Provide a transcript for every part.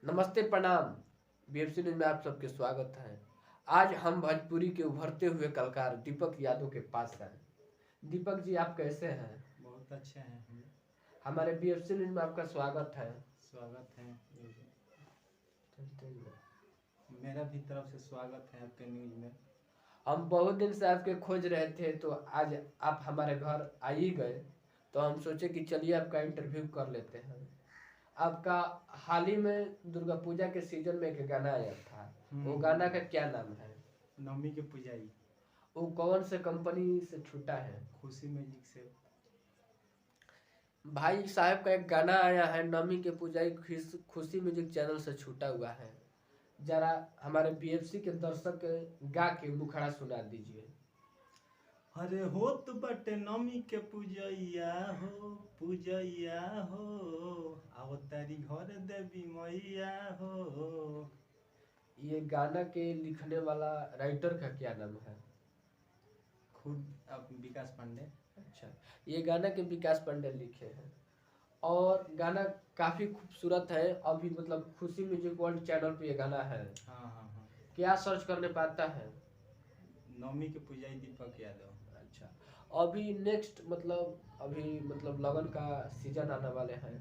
नमस्ते प्रणाम। BFC news में आप सबके स्वागत है। आज हम भोजपुरी के उभरते हुए कलाकार दीपक यादव के पास हैं। दीपक जी, आप कैसे हैं? बहुत अच्छे हैं हम। हमारे बीएफसी न्यूज में आपका स्वागत है। स्वागत है। मेरा भी तरफ से स्वागत है आपके न्यूज में। हम बहुत दिन से आपके खोज रहे थे, तो आज आप हमारे घर आ ही गए, तो हम सोचे कि चलिए आपका इंटरव्यू कर लेते हैं। आपका हाल ही में दुर्गा पूजा के सीजन में एक गाना आया था, वो गाना का क्या नाम है? नवमी के पुजारी। वो कौन से कंपनी से छूटा है? खुशी म्यूजिक से। भाई साहब का एक गाना आया है नवमी के पुजारी, खुशी म्यूजिक चैनल से छूटा हुआ है। जरा हमारे बीएफसी के दर्शक गा के मुखड़ा सुना दीजिए। अरे होत बटे नवमी के पूजैया हो, पूजैया हो, आओ तारी घर देवी मैया हो। ये गाना के लिखने वाला राइटर का क्या नाम है? खुद अब विकास पांडे। अच्छा, ये गाना के विकास पांडे लिखे हैं और गाना काफ़ी खूबसूरत है। अभी मतलब खुशी म्यूजिक वर्ल्ड चैनल पे ये गाना है। हाँ हाँ हाँ। क्या सर्च करने पाता है? नवमी के पुजारी दीपक यादव। अच्छा, अभी नेक्स्ट मतलब लगन का सीजन आने वाले हैं।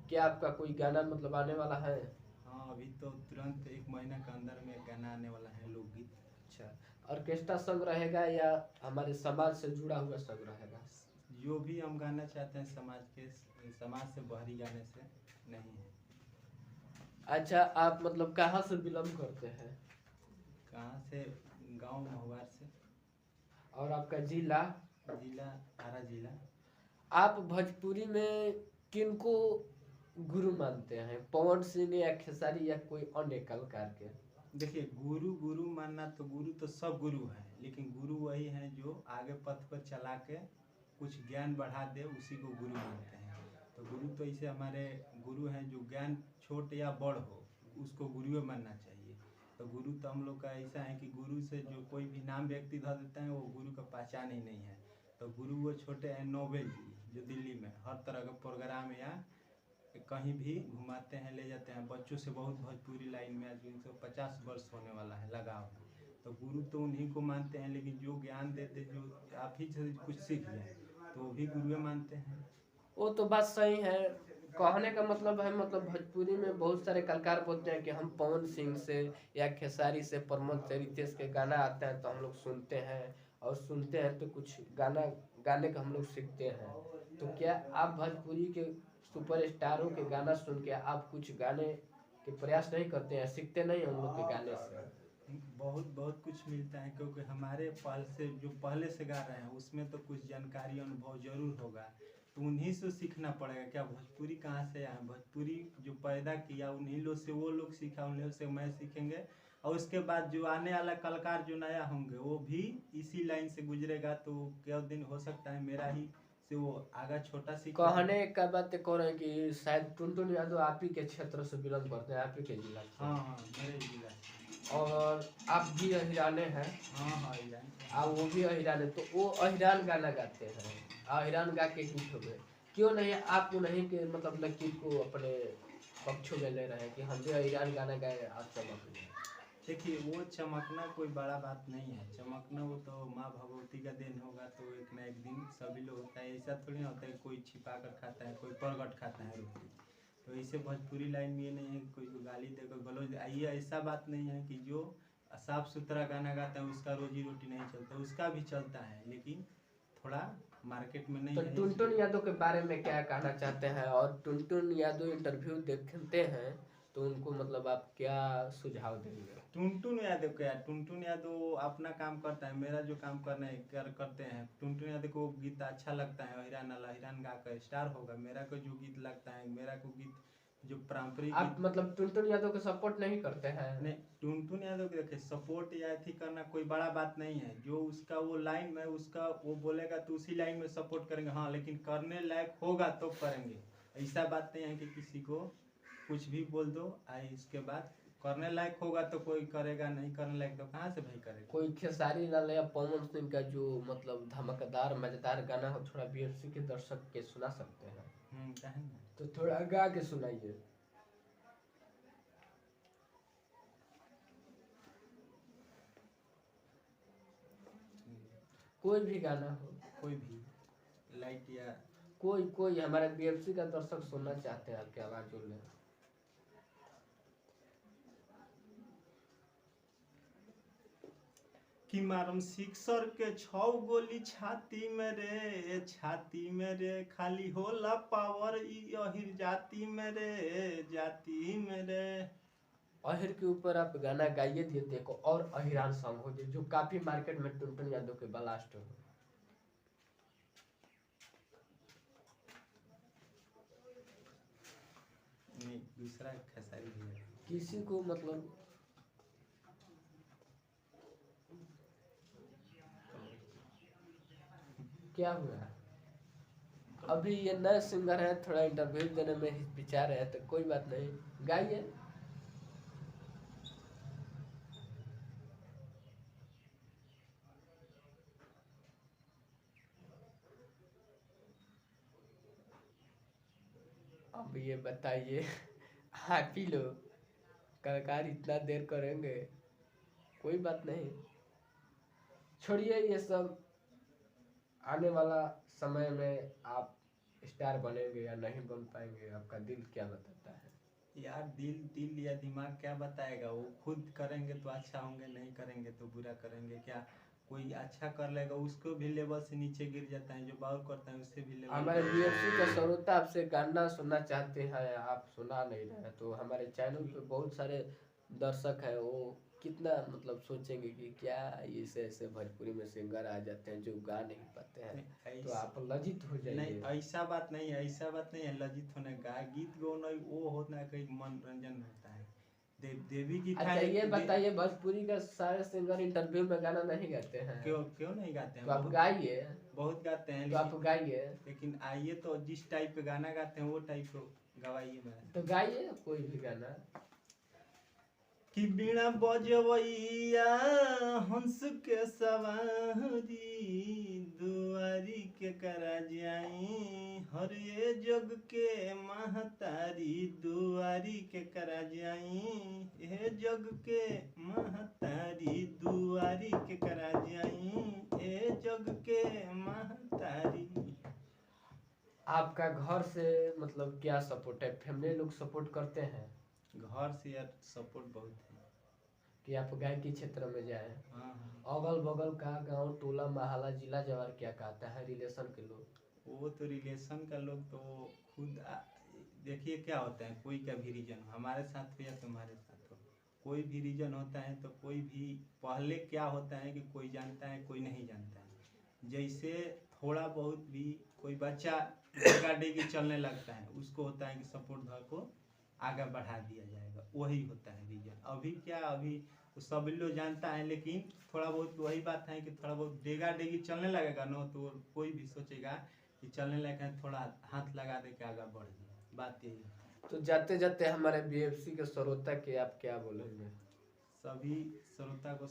क्या आपका कोई गाना मतलब आने वाला है? हाँ, अभी तो तुरंत 1 महीना के अंदर में गाना आने वाला है, लोकगीत। अच्छा, ऑर्केस्ट्रा सॉन्ग रहेगा या हमारे समाज से जुड़ा हुआ सॉन्ग रहेगा? जो भी हम गाना चाहते हैं समाज से बाहरी गाने से नहीं है। अच्छा, आप मतलब कहाँ से बिलोंग करते हैं? कहाँ से? गांव महुआर से। और आपका जिला? जिला आरा जिला। आप भोजपुरी में किनको गुरु मानते हैं? पवन सिंह या खेसारी या कोई अन्य कलाकार के? देखिए, गुरु गुरु मानना तो गुरु तो सब गुरु हैं, लेकिन गुरु वही हैं जो आगे पथ पर चला के कुछ ज्ञान बढ़ा दे, उसी को गुरु मानते हैं। तो गुरु तो ऐसे हमारे गुरु हैं जो ज्ञान छोट या बड़ हो, उसको गुरुए मानना चाहिए। तो गुरु तो हम लोग का ऐसा है कि गुरु से जो कोई भी नाम व्यक्ति धर देते हैं वो गुरु का पहचान ही नहीं है। तो गुरु वो छोटे हैं नोबेल जी, जो दिल्ली में हर तरह का प्रोग्राम या कहीं भी घुमाते हैं, ले जाते हैं बच्चों से। बहुत भोजपुरी लाइन में आज 150 वर्ष होने वाला है लगाव। तो गुरु तो उन्हीं को मानते हैं, लेकिन जो ज्ञान देते, जो आप ही से कुछ सीख जाए, तो वो भी गुरुए मानते हैं। वो तो बात सही है। कहने का मतलब है, मतलब भोजपुरी में बहुत सारे कलाकार बोलते हैं कि हम पवन सिंह से या खेसारी से, प्रमोद से, रितेश के गाना आते हैं तो हम लोग सुनते हैं, और सुनते हैं तो कुछ गाना गाने का हम लोग सीखते हैं। तो क्या आप भोजपुरी के सुपरस्टारों के गाना सुन के आप कुछ गाने के प्रयास नहीं करते हैं, सीखते नहीं हैं उन लोग के गाने से? बहुत बहुत कुछ मिलता है, क्योंकि हमारे पहले से गा रहे हैं उसमें तो कुछ जानकारी अनुभव जरूर होगा। तो उन्हीं से सीखना पड़ेगा। क्या भोजपुरी कहाँ से आया? भोजपुरी जो पैदा किया उन्हीं लोग से, वो लोग सीखा, उन्हीं लोग से मैं सीखेंगे। और उसके बाद जो आने वाला कलाकार जो नया होंगे वो भी इसी लाइन से गुजरेगा। तो क्या दिन हो सकता है मेरा ही से वो आगा छोटा सीखे। कहने का बात कह रहे हैं कि शायद टुनटुन यादव आप ही के क्षेत्र से बिलोंग करते हैं, आप ही के जिला से। हाँ हाँ, मेरे जिला से। और आप भी अहिराने हैं। हाँ हाँ, जान। आप वो भी अहिरान है, तो वो अहिरान गाना गाते हैं। अहिरान गा के हिट हो गए। क्यों नहीं आप उन्हीं के मतलब लकीर को अपने पक्षों में ले रहे हैं कि हम भी अहिरान गाना गाए, आप चमक गए? देखिए, वो चमकना कोई बड़ा बात नहीं है। चमकना वो तो माँ भगवती का देन होगा, तो एक ना एक दिन सभी लोग होता है। ऐसा थोड़ी ना होता है कोई छिपा कर खाता है, कोई प्रगट खाता है रोटी। तो ऐसे भोजपुरी लाइन में ये नहीं है कि कोई को गाली दे, कोई गलौज दे। ये ऐसा बात नहीं है कि जो साफ सुथरा गाना गाता है उसका रोजी रोटी नहीं चलता, उसका भी चलता है, लेकिन थोड़ा मार्केट में नहीं तो है टुनटुन इसलिए। यादव के बारे में क्या कहना चाहते हैं? और टुनटुन यादव इंटरव्यू देखते हैं तो उनको मतलब आप क्या सुझाव देंगे? टुनटुन यादव क्या? टुनटुन यादव अपना काम करता है, मेरा जो काम करना है करते हैं। टुनटुन यादव को गीत अच्छा लगता है, हिरान अला हिरान गा कर स्टार होगा। मेरा को जो गीत लगता है, मेरा को गीत जो पारंपरिक आप गीत। मतलब टुनटुन यादव को सपोर्ट नहीं करते हैं? नहीं, टुनटुन यादव के देखिए सपोर्ट या अथी करना कोई बड़ा बात नहीं है। जो उसका वो लाइन में उसका वो बोलेगा तो उसी लाइन में सपोर्ट करेंगे। हाँ, लेकिन करने लायक होगा तो करेंगे। ऐसा बात नहीं है कि किसी को कुछ भी बोल दो आई इसके बाद करने लायक होगा तो कोई करेगा, नहीं करने लायक तो कहाँ से भाई करेगा। कोई खेसारी लाल या पवन सिंह का जो मतलब धमाकेदार मजेदार गाना हो, थोड़ा बीएफसी के दर्शक के सुना सकते हैं? कहें ना। तो थोड़ा गा के सुनाइए। कोई भी गाना हो, कोई भी लाइट या कोई कोई हमारे बीएफसी का दर्शक सुनना चाहते हैं आपकी आवाज जो ले। कि मारम सिक्सर के 6 गोली छाती में रे, छाती में रे, खाली होला पावर ई अहिर जाति में रे, जाति में रे। अहिर के ऊपर आप गाना गाइए दिए देखो और अहिरान सॉन्ग हो जाए जो काफी मार्केट में टुनटुन यादव के ब्लास्ट हो। नहीं, दूसरा खेसारी भी है। किसी को मतलब क्या हुआ है? अभी ये नए सिंगर है, थोड़ा इंटरव्यू देने में हिचकिचा रहे हैं, तो कोई बात नहीं, गाइए। अब ये बताइए आप ही लोग कलाकार इतना देर करेंगे, कोई बात नहीं, छोड़िए ये सब। आने वाला समय में आप स्टार बनेंगे या नहीं बन पाएंगे, आपका दिल क्या बताता है? यार दिल या दिमाग क्या बताएगा? वो खुद करेंगे तो अच्छा होंगे, नहीं करेंगे तो बुरा करेंगे। क्या कोई अच्छा कर लेगा उसको भी लेवल से नीचे गिर जाता है, जो बाउल करता है उससे भी लेवल। हमारे बीएफसी का श्रोता आपसे गाना सुनना चाहते हैं, आप सुना नहीं रहे, तो हमारे चैनल पे बहुत सारे दर्शक हैं, वो कितना मतलब सोचेंगे कि क्या ऐसे ऐसे भोजपुरी में सिंगर आ जाते हैं जो गा नहीं पाते हैं, तो आप लज्जित हो नहीं, जाइए। ऐसा बात नहीं है, ऐसा बात नहीं है लज्जित होने का। गीत गाना वो होता है कहीं मनोरंजन होता है। देवी गीत अच्छा ये बताइए, भोजपुरी का सारे सिंगर इंटरव्यू में गाना नहीं गाते हैं? क्यों क्यों नहीं गाते हैं? तो आप गाइए, बहुत गाते हैं, तो आप गाइए, लेकिन आइए तो जिस टाइप के गाना गाते हैं वो टाइप को गवाइए। मैं तो गाइए कोई भी गाना। कि बिना बजवैया हंस के सवारी, दुआरी के करा जाई, हर ये जग के महतारी, दुआरी के करा जाई, ये जग के महतारी, दुआरी के करा जाई, ये जग के महतारी। आपका घर से मतलब क्या सपोर्ट है? फैमिली लोग सपोर्ट करते हैं? घर से यार सपोर्ट बहुत है कि आप गायकी क्षेत्र में जाएं? हाँ। अगल बगल का गांव टोला मोहल्ला जिला जवार क्या कहता है रिलेशन के लोग? वो तो रिलेशन का लोग तो खुद देखिए क्या होता है, कोई का भी रीजन हमारे साथ हो या तुम्हारे साथ हो, कोई भी रीजन होता है तो कोई भी पहले क्या होता है कि कोई जानता है कोई नहीं जानता है। जैसे थोड़ा बहुत भी कोई बच्चा डेगा डेगी चलने लगता है, उसको होता है कि सपोर्ट धर को आगे बढ़ा दिया जाएगा, वही होता है रीजन। अभी क्या, अभी तो सब लोग जानता है, लेकिन थोड़ा बहुत वही बात है कि थोड़ा बहुत डेगा डेगी चलने लगेगा ना, तो कोई भी सोचेगा कि चलने लगे हैं, थोड़ा हाथ लगा दे के आगे बढ़ जाए। बात यही है। तो जाते जाते हमारे बीएफसी के श्रोता के आप क्या बोलेंगे? सभी श्रोता को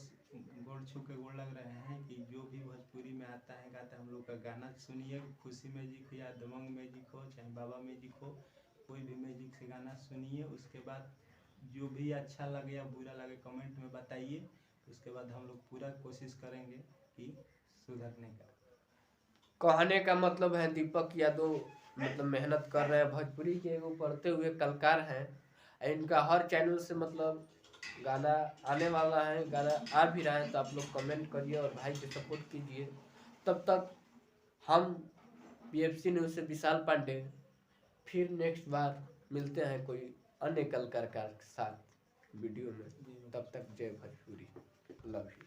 गोड़ छू के गोड़ लग रहे हैं कि जो भी भोजपुरी में आता है गाता है, हम लोग का गाना सुनिए। खुशी म्यूजिक हो या दबंग म्यूजिक हो चाहे बाबा म्यूजिक हो, कोई भी म्यूजिक से गाना सुनिए। उसके बाद जो भी अच्छा लगे या बुरा लगे कमेंट में बताइए। उसके बाद हम लोग पूरा कोशिश करेंगे कि सुधरने का। कहने का मतलब है दीपक यादव मतलब मेहनत कर रहे हैं, भोजपुरी के एगो पढ़ते हुए कलाकार हैं, इनका हर चैनल से मतलब गाना आने वाला है, गाना आ भी रहा है, तो आप लोग कमेंट करिए और भाई के सपोर्ट कीजिए। तब तक हम बीएफसी न्यूज़ से विशाल पांडे फिर नेक्स्ट बार मिलते हैं कोई अन्य कलाकार के साथ वीडियो में। तब तक जय भोजपुरी, लव यू।